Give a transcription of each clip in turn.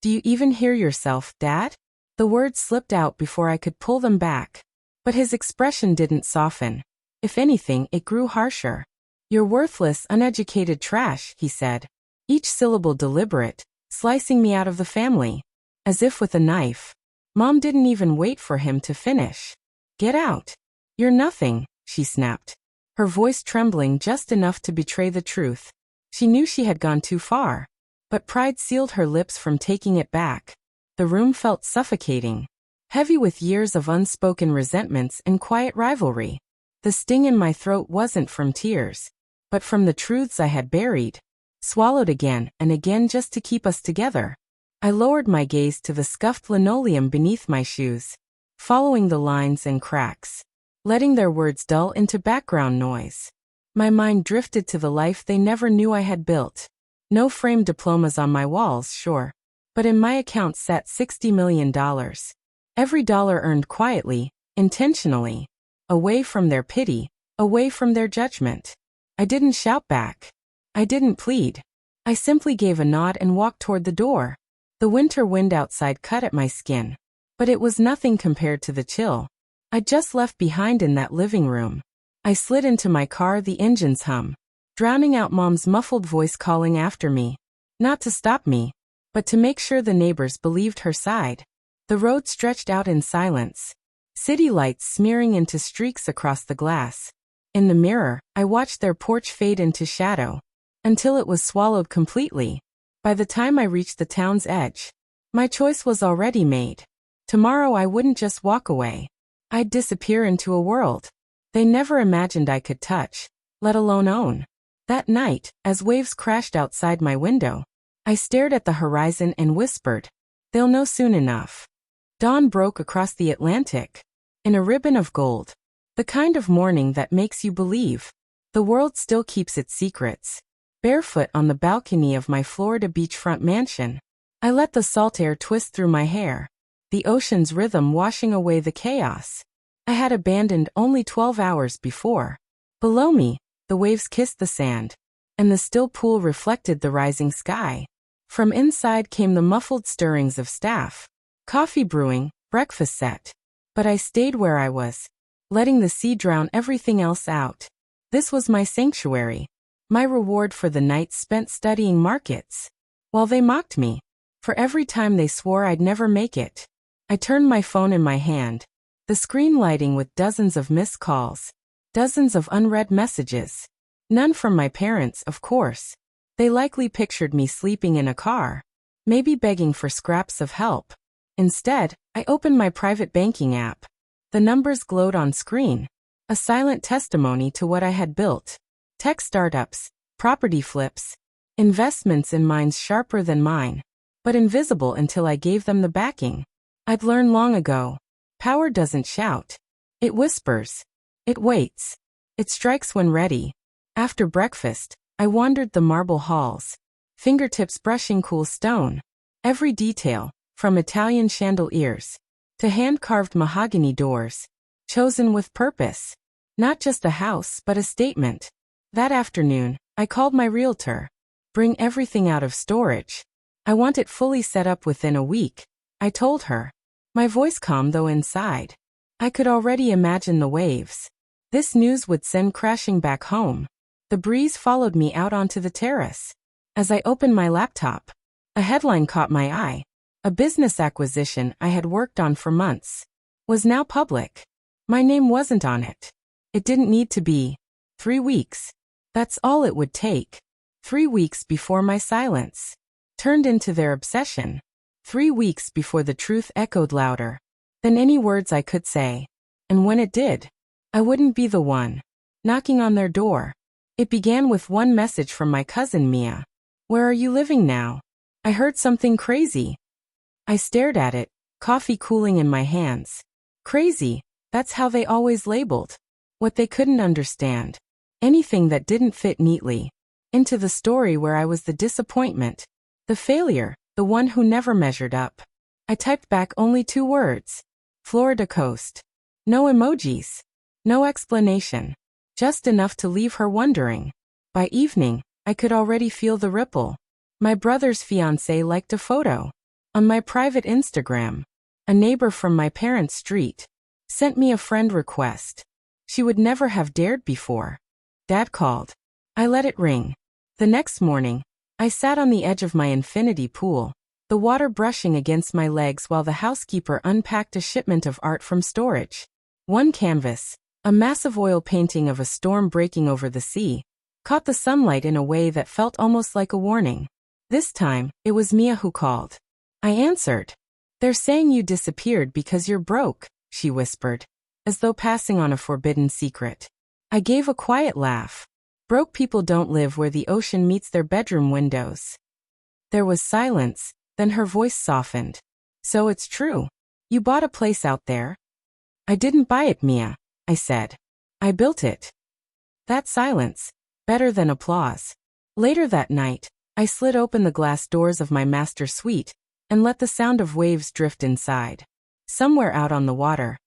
Do you even hear yourself, Dad? The words slipped out before I could pull them back. But his expression didn't soften. If anything, it grew harsher. You're worthless, uneducated trash, he said. Each syllable deliberate, slicing me out of the family. As if with a knife. Mom didn't even wait for him to finish. Get out. You're nothing, she snapped. Her voice trembling just enough to betray the truth. She knew she had gone too far. But pride sealed her lips from taking it back. The room felt suffocating. Heavy with years of unspoken resentments and quiet rivalry. The sting in my throat wasn't from tears, but from the truths I had buried. Swallowed again and again just to keep us together. I lowered my gaze to the scuffed linoleum beneath my shoes, following the lines and cracks, letting their words dull into background noise. My mind drifted to the life they never knew I had built. No framed diplomas on my walls, sure, but in my account sat $60 million. Every dollar earned quietly, intentionally, away from their pity, away from their judgment. I didn't shout back. I didn't plead. I simply gave a nod and walked toward the door. The winter wind outside cut at my skin, but it was nothing compared to the chill I'd just left behind in that living room. I slid into my car, the engine's hum, drowning out Mom's muffled voice calling after me. Not to stop me, but to make sure the neighbors believed her side. The road stretched out in silence, city lights smearing into streaks across the glass. In the mirror, I watched their porch fade into shadow, until it was swallowed completely. By the time I reached the town's edge, my choice was already made. Tomorrow I wouldn't just walk away. I'd disappear into a world they never imagined I could touch, let alone own. That night, as waves crashed outside my window, I stared at the horizon and whispered, "They'll know soon enough." Dawn broke across the Atlantic, in a ribbon of gold. The kind of morning that makes you believe the world still keeps its secrets. Barefoot on the balcony of my Florida beachfront mansion, I let the salt air twist through my hair, the ocean's rhythm washing away the chaos I had abandoned only 12 hours before. Below me, the waves kissed the sand, and the still pool reflected the rising sky. From inside came the muffled stirrings of staff, coffee brewing, breakfast set. But I stayed where I was, letting the sea drown everything else out. This was my sanctuary, my reward for the nights spent studying markets. While they mocked me, for every time they swore I'd never make it, I turned my phone in my hand, the screen lighting with dozens of missed calls, dozens of unread messages. None from my parents, of course. They likely pictured me sleeping in a car, maybe begging for scraps of help. Instead, I opened my private banking app. The numbers glowed on screen, a silent testimony to what I had built. Tech startups, property flips, investments in minds sharper than mine, but invisible until I gave them the backing. I'd learned long ago. Power doesn't shout. It whispers. It waits. It strikes when ready. After breakfast, I wandered the marble halls, fingertips brushing cool stone. Every detail, from Italian chandeliers to hand-carved mahogany doors, chosen with purpose. Not just a house, but a statement. That afternoon, I called my realtor. Bring everything out of storage. I want it fully set up within a week, I told her. My voice calm though inside. I could already imagine the waves this news would send crashing back home. The breeze followed me out onto the terrace. As I opened my laptop, a headline caught my eye. A business acquisition I had worked on for months was now public. My name wasn't on it. It didn't need to be. 3 weeks. That's all it would take. 3 weeks before my silence turned into their obsession. 3 weeks before the truth echoed louder than any words I could say. And when it did, I wouldn't be the one knocking on their door. It began with one message from my cousin Mia. "Where are you living now? I heard something crazy." I stared at it, coffee cooling in my hands. Crazy, that's how they always labeled what they couldn't understand. Anything that didn't fit neatly into the story where I was the disappointment, the failure, the one who never measured up. I typed back only 2 words. Florida coast. No emojis. No explanation. Just enough to leave her wondering. By evening, I could already feel the ripple. My brother's fiancé liked a photo. On my private Instagram, a neighbor from my parents' street sent me a friend request. She would never have dared before. Dad called. I let it ring. The next morning, I sat on the edge of my infinity pool, the water brushing against my legs while the housekeeper unpacked a shipment of art from storage. One canvas, a massive oil painting of a storm breaking over the sea, caught the sunlight in a way that felt almost like a warning. This time, it was Mia who called. I answered. They're saying you disappeared because you're broke, she whispered, as though passing on a forbidden secret. I gave a quiet laugh. Broke people don't live where the ocean meets their bedroom windows. There was silence, then her voice softened. So it's true. You bought a place out there? I didn't buy it, Mia, I said. I built it. That silence, better than applause. Later that night, I slid open the glass doors of my master suite and let the sound of waves drift inside. Somewhere out on the water,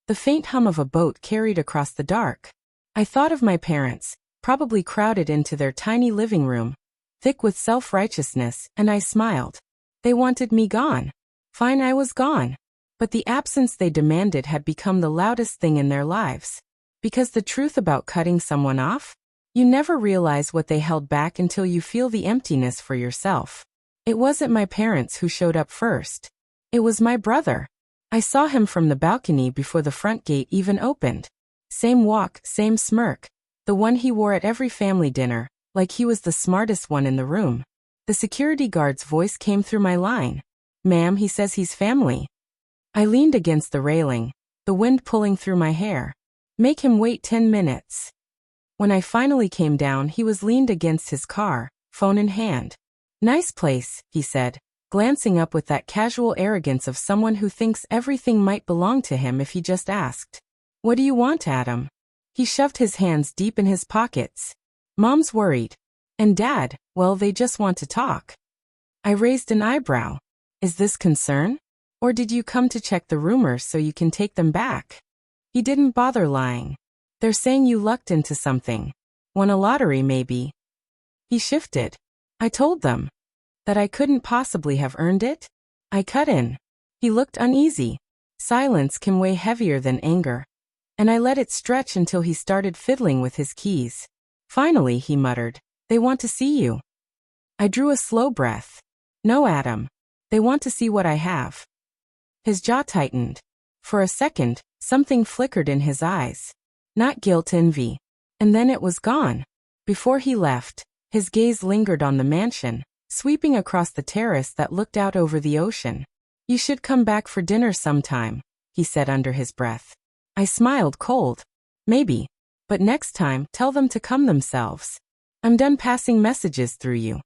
the faint hum of a boat carried across the dark. I thought of my parents, probably crowded into their tiny living room, thick with self-righteousness, and I smiled. They wanted me gone. Fine, I was gone. But the absence they demanded had become the loudest thing in their lives. Because the truth about cutting someone off? You never realize what they held back until you feel the emptiness for yourself. It wasn't my parents who showed up first. It was my brother. I saw him from the balcony before the front gate even opened. Same walk, same smirk. The one he wore at every family dinner, like he was the smartest one in the room. The security guard's voice came through my line. Ma'am, he says he's family. I leaned against the railing, the wind pulling through my hair. Make him wait 10 minutes. When I finally came down, he was leaned against his car, phone in hand. Nice place, he said, glancing up with that casual arrogance of someone who thinks everything might belong to him if he just asked. What do you want, Adam? He shoved his hands deep in his pockets. Mom's worried. And Dad, well, they just want to talk. I raised an eyebrow. Is this concern? Or did you come to check the rumors so you can take them back? He didn't bother lying. They're saying you lucked into something. Won a lottery, maybe. He shifted. I told them that I couldn't possibly have earned it. I cut in. He looked uneasy. Silence can weigh heavier than anger. And I let it stretch until he started fiddling with his keys. Finally, he muttered, they want to see you. I drew a slow breath. No, Adam. They want to see what I have. His jaw tightened. For a second, something flickered in his eyes. Not guilt, envy. And then it was gone. Before he left, his gaze lingered on the mansion, sweeping across the terrace that looked out over the ocean. You should come back for dinner sometime, he said under his breath. I smiled cold. Maybe. But next time, tell them to come themselves. I'm done passing messages through you.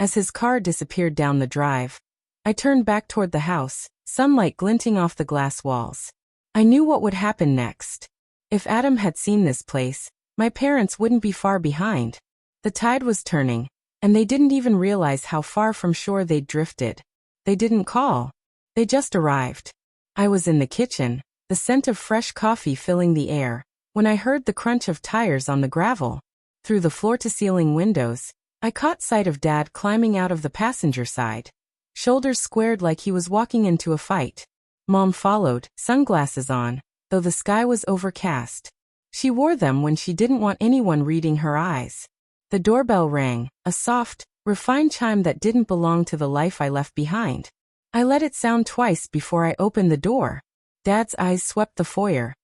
As his car disappeared down the drive, I turned back toward the house, sunlight glinting off the glass walls. I knew what would happen next. If Adam had seen this place, my parents wouldn't be far behind. The tide was turning, and they didn't even realize how far from shore they'd drifted. They didn't call. They just arrived. I was in the kitchen, the scent of fresh coffee filling the air, when I heard the crunch of tires on the gravel. Through the floor-to-ceiling windows, I caught sight of Dad climbing out of the passenger side, shoulders squared like he was walking into a fight. Mom followed, sunglasses on, though the sky was overcast. She wore them when she didn't want anyone reading her eyes. The doorbell rang, a soft, refined chime that didn't belong to the life I left behind. I let it sound twice before I opened the door. Dad's eyes swept the foyer.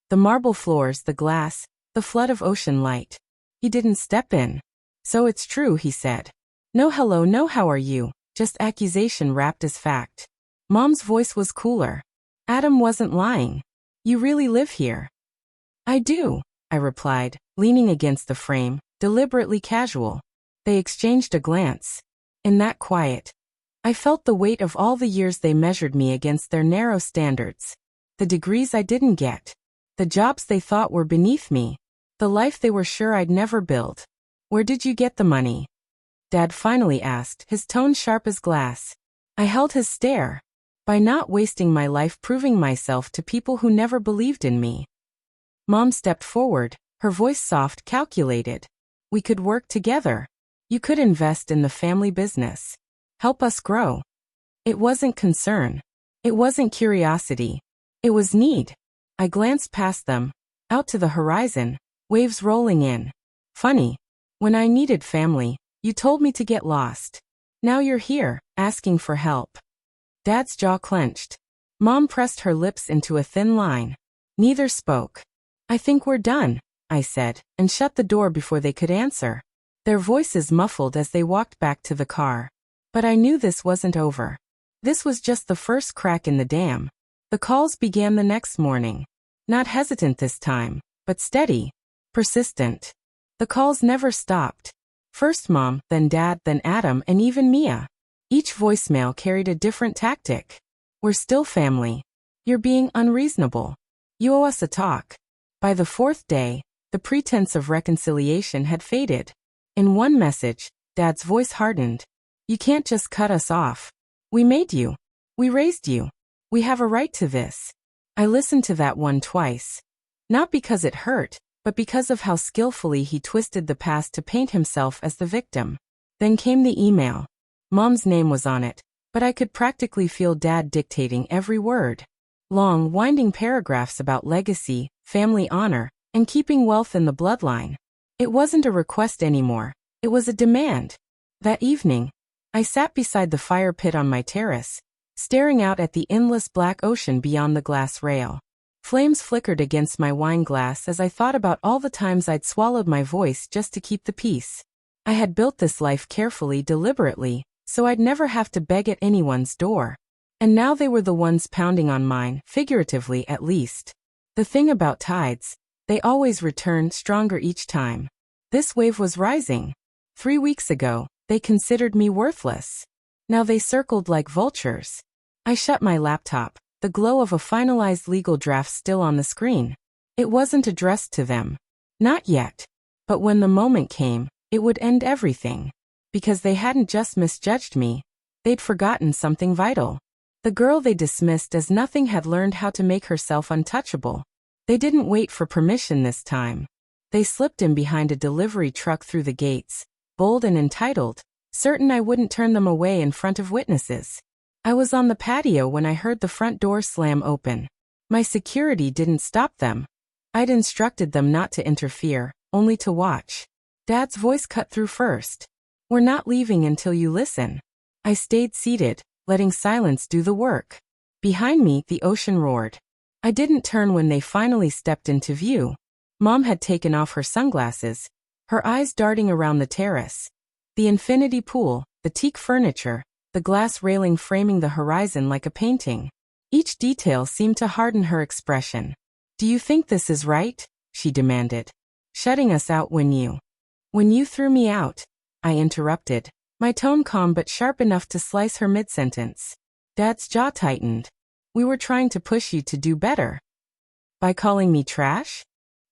The marble floors, the glass, the flood of ocean light. He didn't step in. So it's true, he said. No hello, no how are you, just accusation wrapped as fact. Mom's voice was cooler. Adam wasn't lying. You really live here? I do, I replied, leaning against the frame, deliberately casual. They exchanged a glance. In that quiet, I felt the weight of all the years they measured me against their narrow standards. The degrees I didn't get. The jobs they thought were beneath me. The life they were sure I'd never build. Where did you get the money? Dad finally asked, his tone sharp as glass. I held his stare. By not wasting my life proving myself to people who never believed in me. Mom stepped forward, her voice soft, calculated. We could work together. You could invest in the family business. Help us grow. It wasn't concern. It wasn't curiosity. It was need. I glanced past them, out to the horizon, waves rolling in. Funny. When I needed family, you told me to get lost. Now you're here, asking for help. Dad's jaw clenched. Mom pressed her lips into a thin line. Neither spoke. I think we're done, I said, and shut the door before they could answer. Their voices muffled as they walked back to the car. But I knew this wasn't over. This was just the first crack in the dam. The calls began the next morning. Not hesitant this time, but steady. Persistent. The calls never stopped. First Mom, then Dad, then Adam, and even Mia. Each voicemail carried a different tactic. We're still family. You're being unreasonable. You owe us a talk. By the fourth day, the pretense of reconciliation had faded. In one message, Dad's voice hardened. You can't just cut us off. We made you. We raised you. We have a right to this. I listened to that one twice. Not because it hurt, but because of how skillfully he twisted the past to paint himself as the victim. Then came the email. Mom's name was on it, but I could practically feel Dad dictating every word. Long, winding paragraphs about legacy, family honor, and keeping wealth in the bloodline. It wasn't a request anymore. It was a demand. That evening, I sat beside the fire pit on my terrace, staring out at the endless black ocean beyond the glass rail. Flames flickered against my wine glass as I thought about all the times I'd swallowed my voice just to keep the peace. I had built this life carefully, deliberately, so I'd never have to beg at anyone's door. And now they were the ones pounding on mine, figuratively at least. The thing about tides, they always returned stronger each time. This wave was rising. 3 weeks ago, they considered me worthless. Now they circled like vultures. I shut my laptop, the glow of a finalized legal draft still on the screen. It wasn't addressed to them. Not yet. But when the moment came, it would end everything. Because they hadn't just misjudged me. They'd forgotten something vital. The girl they dismissed as nothing had learned how to make herself untouchable. They didn't wait for permission this time. They slipped in behind a delivery truck through the gates, bold and entitled, certain I wouldn't turn them away in front of witnesses. I was on the patio when I heard the front door slam open. My security didn't stop them. I'd instructed them not to interfere, only to watch. Dad's voice cut through first. We're not leaving until you listen. I stayed seated, letting silence do the work. Behind me, the ocean roared. I didn't turn when they finally stepped into view. Mom had taken off her sunglasses, her eyes darting around the terrace. The infinity pool, the teak furniture, the glass railing framing the horizon like a painting. Each detail seemed to harden her expression. Do you think this is right? She demanded. Shutting us out when you threw me out, I interrupted, my tone calm but sharp enough to slice her mid-sentence. Dad's jaw tightened. We were trying to push you to do better. By calling me trash?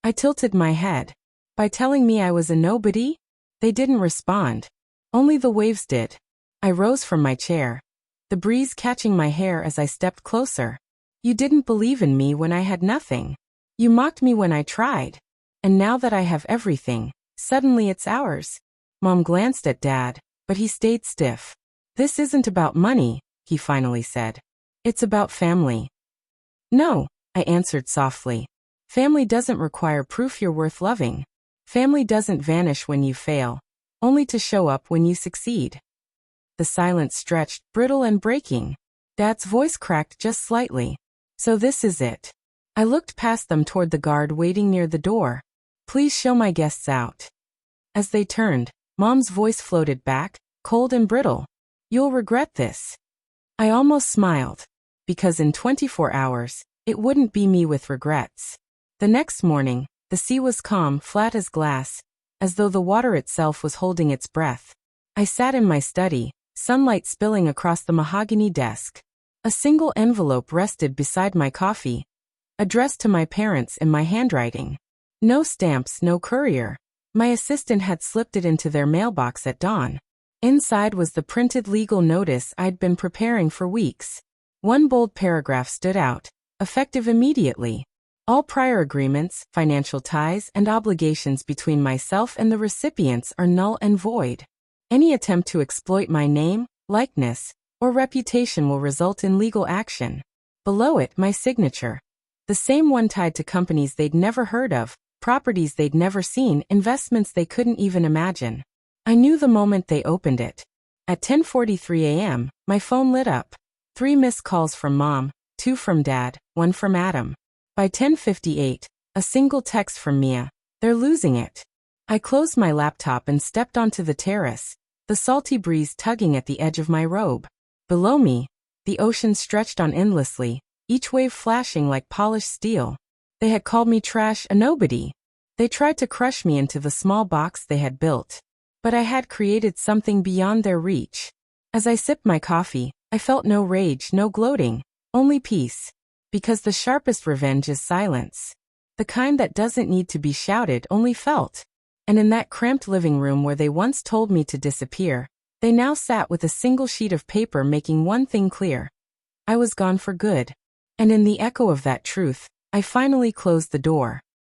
I tilted my head. By telling me I was a nobody? They didn't respond. Only the waves did. I rose from my chair, the breeze catching my hair as I stepped closer. You didn't believe in me when I had nothing. You mocked me when I tried. And now that I have everything, suddenly it's ours. Mom glanced at Dad, but he stayed stiff. This isn't about money, he finally said. It's about family. No, I answered softly. Family doesn't require proof you're worth loving. Family doesn't vanish when you fail, only to show up when you succeed. The silence stretched, brittle and breaking. Dad's voice cracked just slightly. So this is it. I looked past them toward the guard waiting near the door. Please show my guests out. As they turned, Mom's voice floated back, cold and brittle. You'll regret this. I almost smiled. Because in 24 hours, it wouldn't be me with regrets. The next morning, the sea was calm, flat as glass, as though the water itself was holding its breath. I sat in my study, sunlight spilling across the mahogany desk. A single envelope rested beside my coffee, addressed to my parents in my handwriting. No stamps, no courier. My assistant had slipped it into their mailbox at dawn. Inside was the printed legal notice I'd been preparing for weeks. One bold paragraph stood out, effective immediately. All prior agreements, financial ties, and obligations between myself and the recipients are null and void. Any attempt to exploit my name, likeness, or reputation will result in legal action. Below it, my signature. The same one tied to companies they'd never heard of, properties they'd never seen, investments they couldn't even imagine. I knew the moment they opened it. At 10:43 a.m., my phone lit up. 3 missed calls from Mom, 2 from Dad, 1 from Adam. By 10:58, a single text from Mia. They're losing it. I closed my laptop and stepped onto the terrace, the salty breeze tugging at the edge of my robe. Below me, the ocean stretched on endlessly, each wave flashing like polished steel. They had called me trash, a nobody. They tried to crush me into the small box they had built. But I had created something beyond their reach. As I sipped my coffee, I felt no rage, no gloating, only peace. Because the sharpest revenge is silence. The kind that doesn't need to be shouted, only felt. And in that cramped living room where they once told me to disappear, they now sat with a single sheet of paper making one thing clear. I was gone for good. And in the echo of that truth, I finally closed the door.